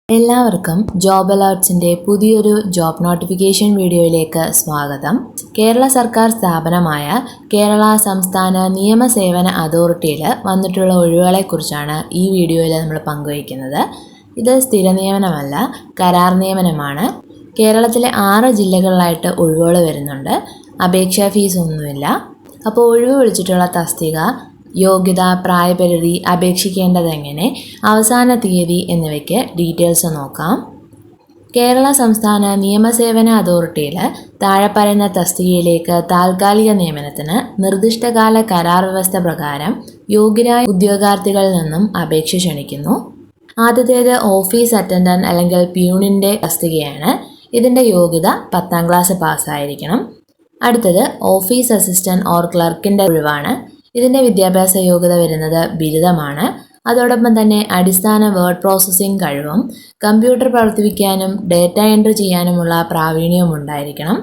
എല്ലാവർക്കും ജോബ് അലേർട്സിൻ്റെ പുതിയൊരു job notification വീഡിയോയിലേക്ക് സ്വാഗതം. കേരള സർക്കാർ സ്ഥാപനമായ കേരള സംസ്ഥാന നിയമസേവന അതോറിറ്റിയിൽ വന്നിട്ടുള്ള ഒഴിവുകളെക്കുറിച്ചാണ് ഈ വീഡിയോയിൽ നമ്മൾ പങ്കുവയ്ക്കുന്നത്. ഇത് സ്ഥിര നിയമനമല്ല, കരാർ നിയമനമാണ്. കേരളത്തിലെ 6 ജില്ലകളിലായിട്ട് ഒഴിവുകൾ വരുന്നുണ്ട്. അപേക്ഷാ ഫീസ് ഒന്നുമില്ല. അപ്പോൾ ഒഴിവ് വിളിച്ചിട്ടുള്ള തസ്തിക, യോഗ്യത, പ്രായപരിധി, അപേക്ഷിക്കേണ്ടതെങ്ങനെ, അവസാന തീയതി എന്നിവയ്ക്ക് ഡീറ്റെയിൽസ് നോക്കാം. കേരള സംസ്ഥാന നിയമസേവന അതോറിറ്റിയിൽ താഴെ പറയുന്ന തസ്തികയിലേക്ക് താൽക്കാലിക നിയമനത്തിന് നിർദ്ദിഷ്ടകാല കരാർ വ്യവസ്ഥ പ്രകാരം യോഗ്യരായ ഉദ്യോഗാർത്ഥികളിൽ നിന്നും അപേക്ഷ ക്ഷണിക്കുന്നു. ആദ്യത്തേത് ഓഫീസ് അറ്റൻഡന്റ് അല്ലെങ്കിൽ പ്യൂണിൻ്റെ തസ്തികയാണ്. ഇതിൻ്റെ യോഗ്യത 10ാം ക്ലാസ് പാസ്സായിരിക്കണം. അടുത്തത് ഓഫീസ് അസിസ്റ്റന്റ് ഓർ ക്ലർക്കിൻ്റെ ഒഴിവാണ്. ഇതിൻ്റെ വിദ്യാഭ്യാസ യോഗ്യത വരുന്നത് ബിരുദമാണ്. അതോടൊപ്പം തന്നെ അടിസ്ഥാന വേർഡ് പ്രോസസ്സിംഗ് കഴിവും കമ്പ്യൂട്ടർ പ്രവർത്തിപ്പിക്കാനും ഡേറ്റ എൻട്രി ചെയ്യാനുമുള്ള പ്രാവീണ്യവും ഉണ്ടായിരിക്കണം.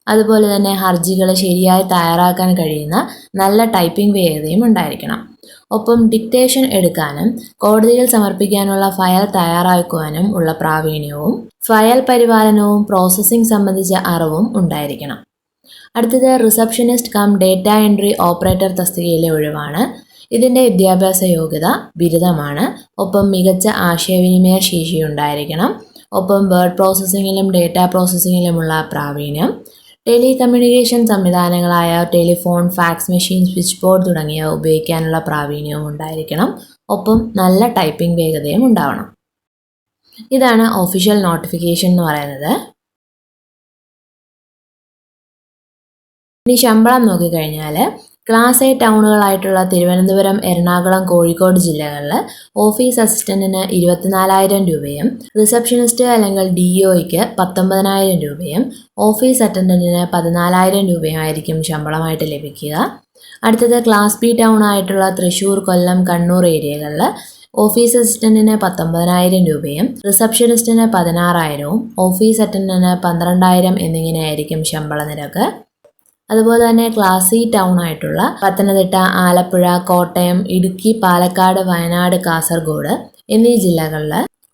അതുപോലെ തന്നെ ഹർജികൾ ശരിയായി തയ്യാറാക്കാൻ കഴിയുന്ന നല്ല ടൈപ്പിംഗ് വേഗതയും ഉണ്ടായിരിക്കണം. ഒപ്പം ഡിക്റ്റേഷൻ എടുക്കാനും കോടതിയിൽ സമർപ്പിക്കാനുള്ള ഫയൽ തയ്യാറാക്കുവാനും ഉള്ള പ്രാവീണ്യവും ഫയൽ പരിപാലനവും പ്രോസസ്സിംഗ് സംബന്ധിച്ച അറിവും ഉണ്ടായിരിക്കണം. അടുത്തത് receptionist cum data entry operator തസ്തികയിലെ ഒഴിവാണ്. ഇതിൻ്റെ വിദ്യാഭ്യാസ യോഗ്യത ബിരുദമാണ്. ഒപ്പം മികച്ച ആശയവിനിമയ ശേഷി ഉണ്ടായിരിക്കണം. ഒപ്പം വേർഡ് പ്രോസസ്സിങ്ങിലും ഡേറ്റ പ്രോസസ്സിങ്ങിലുമുള്ള പ്രാവീണ്യം, ടെലികമ്മ്യൂണിക്കേഷൻ സംവിധാനങ്ങളായ telephone, fax machine, switch board തുടങ്ങിയവ ഉപയോഗിക്കാനുള്ള പ്രാവീണ്യവും ഉണ്ടായിരിക്കണം. ഒപ്പം നല്ല ടൈപ്പിംഗ് വേഗതയും ഉണ്ടാവണം. ഇതാണ് ഒഫീഷ്യൽ നോട്ടിഫിക്കേഷൻ എന്ന് പറയുന്നത്. ഇനി ശമ്പളം നോക്കിക്കഴിഞ്ഞാൽ ക്ലാസ് എ ടൗണുകളായിട്ടുള്ള തിരുവനന്തപുരം, എറണാകുളം, കോഴിക്കോട് ജില്ലകളിൽ ഓഫീസ് അസിസ്റ്റന്റിന് 24,000 രൂപയും റിസപ്ഷനിസ്റ്റ് അല്ലെങ്കിൽ DOയ്ക്ക് 19,000 രൂപയും ഓഫീസ് അറ്റൻഡന്റിന് 14,000 രൂപയുമായിരിക്കും ശമ്പളമായിട്ട് ലഭിക്കുക. അടുത്തത് ക്ലാസ് ബി ടൗൺ ആയിട്ടുള്ള തൃശ്ശൂർ, കൊല്ലം, കണ്ണൂർ ഏരിയകളിൽ ഓഫീസ് അസിസ്റ്റന്റിന് 19,000 രൂപയും റിസപ്ഷനിസ്റ്റിന് 16,000വും ഓഫീസ് അറ്റൻഡന്റിന് 12,000 എന്നിങ്ങനെയായിരിക്കും ശമ്പള നിരക്ക്. അതുപോലെ തന്നെ ക്ലാസ് സി ടൗൺ ആയിട്ടുള്ള പത്തനംതിട്ട, ആലപ്പുഴ, കോട്ടയം, ഇടുക്കി, പാലക്കാട്, വയനാട്, കാസർഗോഡ് എന്നീ ജില്ലകളിൽ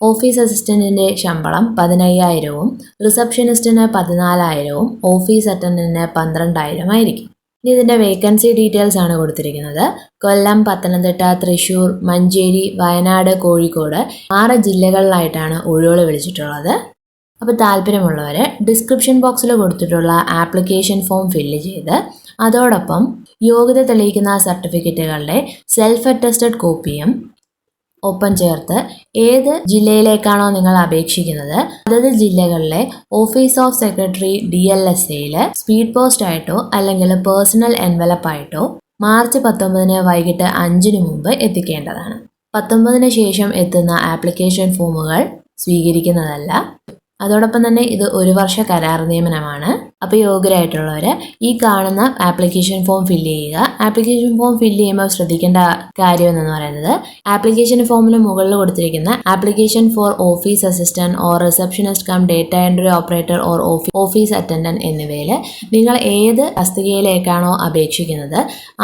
ഓഫീസ് അസിസ്റ്റന്റിൻ്റെ ശമ്പളം 15,000വും റിസപ്ഷനിസ്റ്റിന് 14,000വും ഓഫീസ് അറ്റൻഡന്റിന് 12,000 ആയിരിക്കും. ഇനി ഇതിൻ്റെ വേക്കൻസി ഡീറ്റെയിൽസ് ആണ് കൊടുത്തിരിക്കുന്നത്. കൊല്ലം, പത്തനംതിട്ട, തൃശ്ശൂർ, മഞ്ചേരി, വയനാട്, കോഴിക്കോട് 6 ജില്ലകളിലായിട്ടാണ് ഒഴിവുകൾ വിളിച്ചിട്ടുള്ളത്. അപ്പോൾ താല്പര്യമുള്ളവർ ഡിസ്ക്രിപ്ഷൻ ബോക്സിൽ കൊടുത്തിട്ടുള്ള ആപ്ലിക്കേഷൻ ഫോം ഫില്ല് ചെയ്ത് അതോടൊപ്പം യോഗ്യത തെളിയിക്കുന്ന സർട്ടിഫിക്കറ്റുകളുടെ സെൽഫ് അറ്റസ്റ്റഡ് കോപ്പിയും ഒപ്പം ചേർത്ത് ഏത് ജില്ലയിലേക്കാണോ നിങ്ങൾ അപേക്ഷിക്കുന്നത് അതത് ജില്ലകളിലെ ഓഫീസ് ഓഫ് സെക്രട്ടറി DLSAയിൽ സ്പീഡ് പോസ്റ്റ് ആയിട്ടോ അല്ലെങ്കിൽ പേഴ്സണൽ എൻവലപ്പായിട്ടോ മാർച്ച് 19 വൈകിട്ട് 5 മുമ്പ് എത്തിക്കേണ്ടതാണ്. 19 ശേഷം എത്തുന്ന ആപ്ലിക്കേഷൻ ഫോമുകൾ സ്വീകരിക്കുന്നതല്ല. അതോടൊപ്പം തന്നെ ഇത് 1 വർഷ കരാർ നിയമനമാണ്. അപ്പോൾ യോഗ്യരായിട്ടുള്ളവർ ഈ കാണുന്ന ആപ്ലിക്കേഷൻ ഫോം ഫില്ല് ചെയ്യുക. ആപ്ലിക്കേഷൻ ഫോം ഫില്ല് ചെയ്യുമ്പോൾ ശ്രദ്ധിക്കേണ്ട കാര്യം എന്ന് പറയുന്നത് ആപ്ലിക്കേഷൻ ഫോമിന് മുകളിൽ കൊടുത്തിരിക്കുന്ന application for office assistant or receptionist cum data entry operator or office attendant എന്നിവയിൽ നിങ്ങൾ ഏത് തസ്തികയിലേക്കാണോ അപേക്ഷിക്കുന്നത്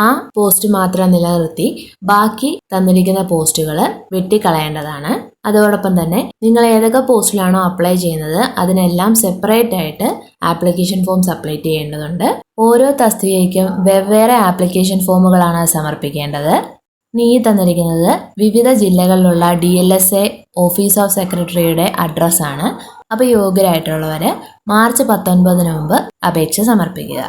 ആ പോസ്റ്റ് മാത്രം നിലനിർത്തി ബാക്കി തന്നിരിക്കുന്ന പോസ്റ്റുകൾ വെട്ടിക്കളയേണ്ടതാണ്. അതോടൊപ്പം തന്നെ നിങ്ങൾ ഏതൊക്കെ പോസ്റ്റിലാണോ അപ്ലൈ ചെയ്യുന്നത് അതിനെല്ലാം സെപ്പറേറ്റ് ആയിട്ട് ആപ്ലിക്കേഷൻ ഫോം സബ്മിറ്റ് ചെയ്യേണ്ടതുണ്ട്. ഓരോ തസ്തികയ്ക്കും വെവ്വേറെ ആപ്ലിക്കേഷൻ ഫോമുകളാണ് സമർപ്പിക്കേണ്ടത്. ഈ തന്നിരിക്കുന്നത് വിവിധ ജില്ലകളിലുള്ള DLSA ഓഫീസ് ഓഫ് സെക്രട്ടറിയുടെ അഡ്രസ്സാണ്. അപ്പോൾ യോഗ്യരായിട്ടുള്ളവർ മാർച്ച് 19 മുമ്പ് അപേക്ഷ സമർപ്പിക്കുക.